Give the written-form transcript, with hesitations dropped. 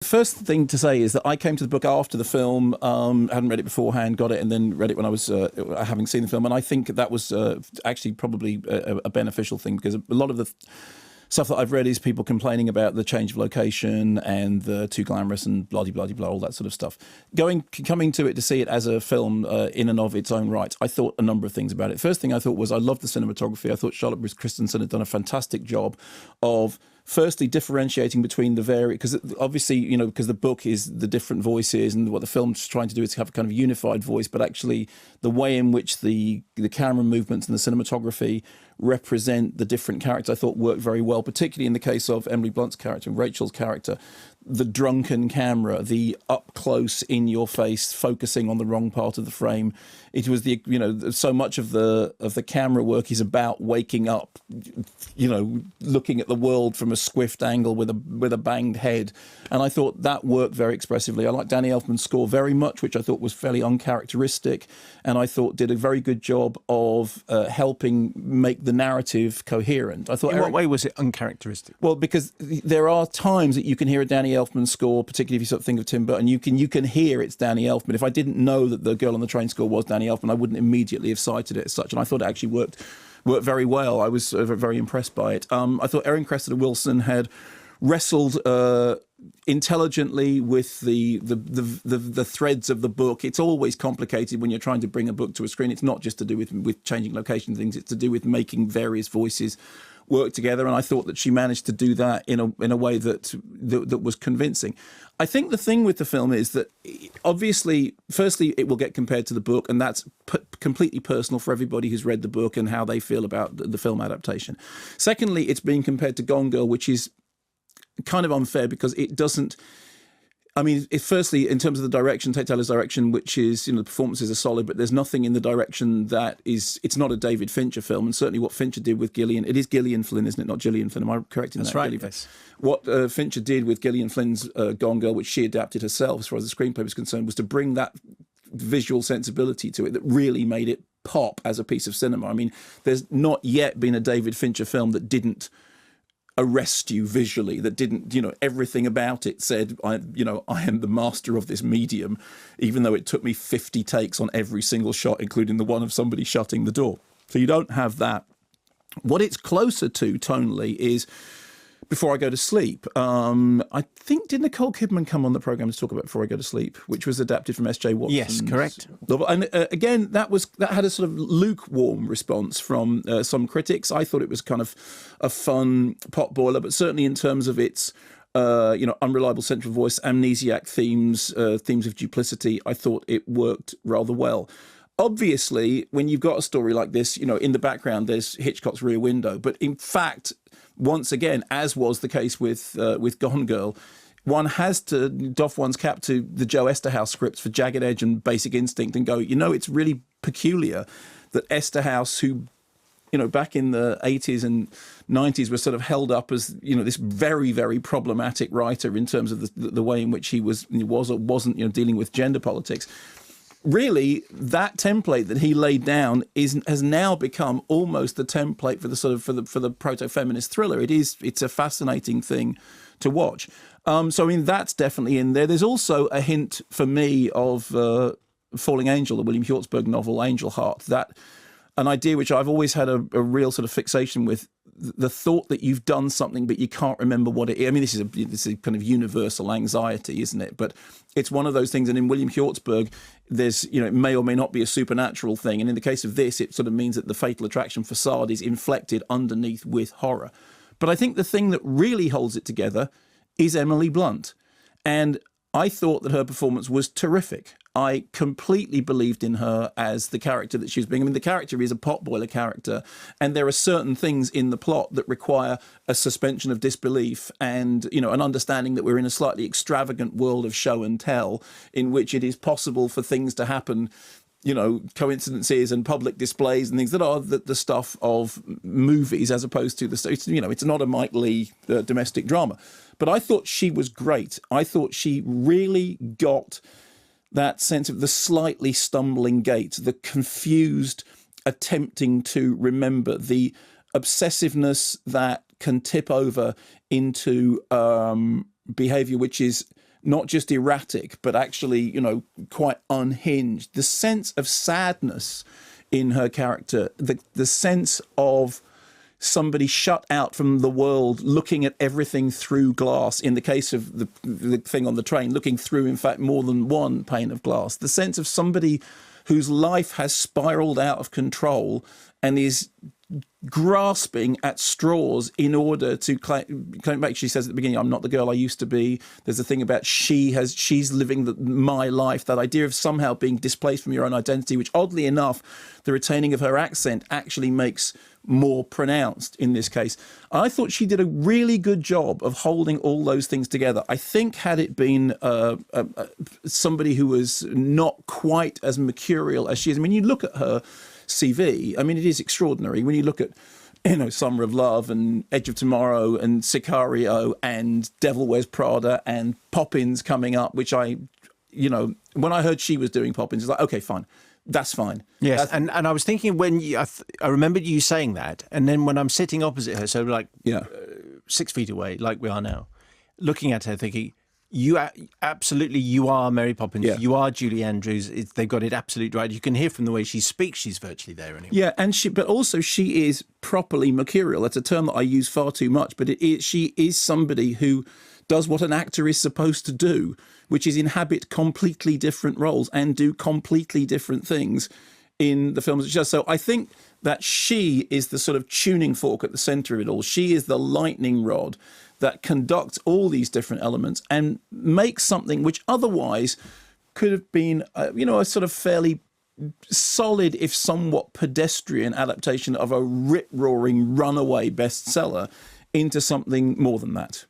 First thing to say is that I came to the book after the film, hadn't read it beforehand, got it, and then read it when I was having seen the film. And I think that was actually probably a beneficial thing, because a lot of the stuff that I've read is people complaining about the change of location and the too glamorous and blah, all that sort of stuff. Coming to it to see it as a film in and of its own right, I thought a number of things about it. First thing I thought was I loved the cinematography. I thought Charlotte Bruce Christensen had done a fantastic job of firstly differentiating between the because obviously, you know, because the book is the different voices, and what the film's trying to do is have a kind of unified voice, but actually the way in which the camera movements and the cinematography represent the different characters, I thought worked very well, particularly in the case of Emily Blunt's character and Rachel's character. The drunken camera, the up close in your face, focusing on the wrong part of the frame. It was so much of the camera work is about waking up, looking at the world from a swift angle with a banged head. And I thought that worked very expressively. I liked Danny Elfman's score very much, which I thought was fairly uncharacteristic, and I thought did a very good job of helping make the narrative coherent. I thought. In what way was it uncharacteristic? Well, because there are times that you can hear a Danny Elfman score, particularly if you sort of think of Tim Burton, you can hear it's Danny Elfman. If I didn't know that the Girl on the Train score was Danny Elfman, I wouldn't immediately have cited it as such. And I thought it actually worked very well. I was very impressed by it. I thought Erin Cressida Wilson had wrestled intelligently with the threads of the book. It's always complicated when you're trying to bring a book to a screen. It's not just to do with changing location things. It's to do with making various voices work together, and I thought that she managed to do that in a way that was convincing. I think the thing with the film is that obviously, firstly, it will get compared to the book, and that's completely personal for everybody who's read the book and how they feel about the film adaptation. Secondly, it's being compared to Gone Girl, which is kind of unfair because it doesn't. I mean, firstly, in terms of the direction, Tate Taylor's direction, which is, the performances are solid, but there's nothing in the direction that is, it's not a David Fincher film, and certainly what Fincher did with Gillian, it is Gillian Flynn, isn't it, not Gillian Flynn, am I correct in that? That's right, Gillian yes. What Fincher did with Gillian Flynn's Gone Girl, which she adapted herself as far as the screenplay was concerned, was to bring that visual sensibility to it that really made it pop as a piece of cinema. I mean, there's not yet been a David Fincher film that didn't arrest you visually, that didn't, everything about it said, I am the master of this medium, even though it took me 50 takes on every single shot, including the one of somebody shutting the door. So you don't have that. What it's closer to tonally is Before I Go to Sleep. I think, did Nicole Kidman come on the programme to talk about Before I Go to Sleep, which was adapted from S.J. Watson's Yes, correct. novel. And again, that had a sort of lukewarm response from some critics. I thought it was kind of a fun potboiler, but certainly in terms of its unreliable central voice, amnesiac themes, themes of duplicity, I thought it worked rather well. Obviously, when you've got a story like this, in the background there's Hitchcock's Rear Window, but in fact, once again, as was the case with Gone Girl, one has to doff one's cap to the Joe Esterhaus scripts for Jagged Edge and Basic Instinct and go, it's really peculiar that Esterhaus, who, back in the 80s and 90s was sort of held up as, this very, very problematic writer in terms of the way in which he was or wasn't, dealing with gender politics. Really, that template that he laid down has now become almost the template for the sort of for the proto-feminist thriller. It's a fascinating thing to watch. So I mean, that's definitely in there. There's also a hint for me of Falling Angel, the William Hjortsberg novel, Angel Heart. That an idea which I've always had a real sort of fixation with. The thought that you've done something but you can't remember what it is. I mean, this is a kind of universal anxiety, isn't it? But it's one of those things. And in William Hjortsberg, there's, it may or may not be a supernatural thing. And in the case of this, it sort of means that the Fatal Attraction facade is inflected underneath with horror. But I think the thing that really holds it together is Emily Blunt. And I thought that her performance was terrific. I completely believed in her as the character that she was being. I mean, the character is a potboiler character, and there are certain things in the plot that require a suspension of disbelief and, an understanding that we're in a slightly extravagant world of show and tell in which it is possible for things to happen, coincidences and public displays and things that are the stuff of movies as opposed to it's not a Mike Leigh domestic drama. But I thought she was great. I thought she really got that sense of the slightly stumbling gait, the confused attempting to remember, the obsessiveness that can tip over into behaviour which is not just erratic, but actually, you know, quite unhinged. The sense of sadness in her character, the sense of somebody shut out from the world, looking at everything through glass. In the case of the thing on the train, looking through, in fact, more than one pane of glass. The sense of somebody whose life has spiraled out of control and is grasping at straws in order to claim back. She says at the beginning, I'm not the girl I used to be. There's a thing about she's living my life, that idea of somehow being displaced from your own identity, which oddly enough, the retaining of her accent actually makes more pronounced in this case. I thought she did a really good job of holding all those things together. I think had it been somebody who was not quite as mercurial as she is, I mean, you look at her CV, I mean, it is extraordinary. When you look at, you know, Summer of Love and Edge of Tomorrow and Sicario and Devil Wears Prada and Poppins coming up, which you know, when I heard she was doing Poppins, it's like, okay, fine. That's fine. Yes, and I was thinking when I remembered you saying that, and then when I'm sitting opposite her, so like 6 feet away, like we are now, looking at her, thinking, you absolutely, you are Mary Poppins. Yeah. You are Julie Andrews. They've got it absolutely right. You can hear from the way she speaks, she's virtually there anyway. Yeah, and but also she is properly mercurial. That's a term that I use far too much, but she is somebody who does what an actor is supposed to do, which is inhabit completely different roles and do completely different things in the films. So I think that she is the sort of tuning fork at the centre of it all. She is the lightning rod that conducts all these different elements and makes something which otherwise could have been, you know, a sort of fairly solid, if somewhat pedestrian adaptation of a rip-roaring runaway bestseller into something more than that.